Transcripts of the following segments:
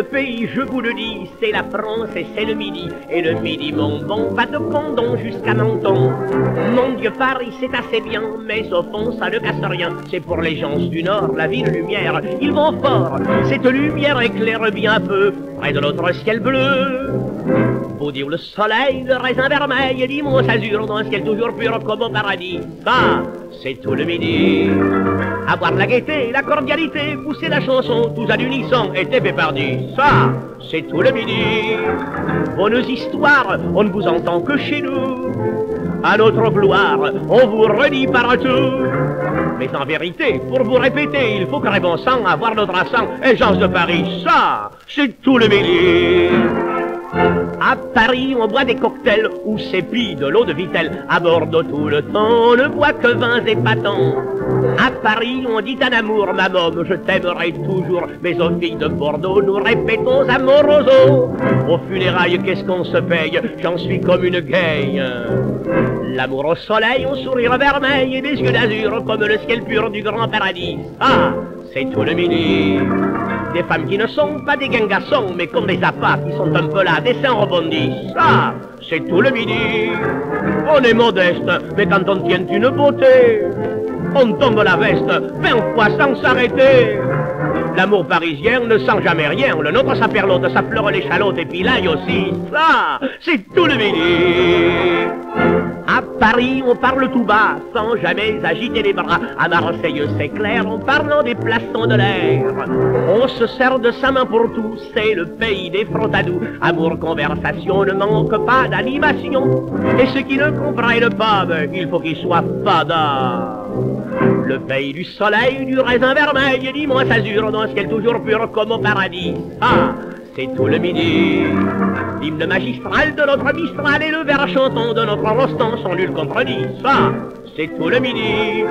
pays, je vous le dis, c'est la France et c'est le midi. Et le midi, mon bon, va de Condon jusqu'à Menton. Mon Dieu, Paris, c'est assez bien, mais au fond, ça ne casse rien. C'est pour les gens du Nord, la ville lumière, ils vont fort. Cette lumière éclaire bien peu, près de notre ciel bleu. Faut dire le soleil, le raisin vermeil, l'immense azur dans un ciel toujours pur comme au paradis. Ça, c'est tout le midi. Avoir la gaieté, la cordialité, pousser la chanson, tous à l'unisson, et t'es pépardis. Ça, c'est tout le midi. Bonnes histoires, on ne vous entend que chez nous. À notre gloire, on vous redit partout. Mais en vérité, pour vous répéter, il faut que bon sang, avoir notre accent, et gens de Paris, ça, c'est tout le midi. À Paris, on boit des cocktails où s'épie de l'eau de Vittel. À Bordeaux, tout le temps, on ne boit que vins épatants. À Paris, on dit un amour, ma môme, je t'aimerai toujours. Mais aux filles de Bordeaux, nous répétons amoroso. Aux funérailles, qu'est-ce qu'on se paye? J'en suis comme une gaye. L'amour au soleil, au sourire vermeil et des yeux d'azur comme le ciel pur du grand paradis. Ah, c'est tout le midi. Des femmes qui ne sont pas des gangassons, mais comme des appâts qui sont un peu là, des seins rebondissent. Ça, c'est tout le midi. On est modeste, mais quand on tient une beauté, on tombe la veste 20 fois sans s'arrêter. L'amour parisien ne sent jamais rien, le nôtre sa perlote, sa fleur l'échalote, et puis l'ail aussi. Ça, c'est tout le midi. À Paris, on parle tout bas, sans jamais agiter les bras. À Marseille, c'est clair, en parlant des plaçons de l'air. On se sert de sa main pour tout, c'est le pays des frontadous. Amour, conversation, ne manque pas d'animation. Et ceux qui ne comprennent pas, il faut qu'ils soient fada. Le pays du soleil, du raisin vermeil et d'immense azur, dans un ciel toujours pur comme au paradis. Ah, c'est tout le midi. L'hymne magistral de notre Mistral et le vers chantant de notre Rostand sont nuls contredits. Ça, c'est tout le midi.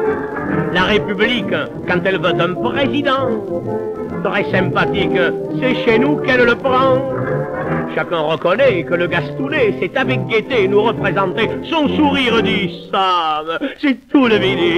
La République, quand elle veut un président très sympathique, c'est chez nous qu'elle le prend. Chacun reconnaît que le Gastounet sait avec gaieté nous représenter. Son sourire dit ça, c'est tout le midi.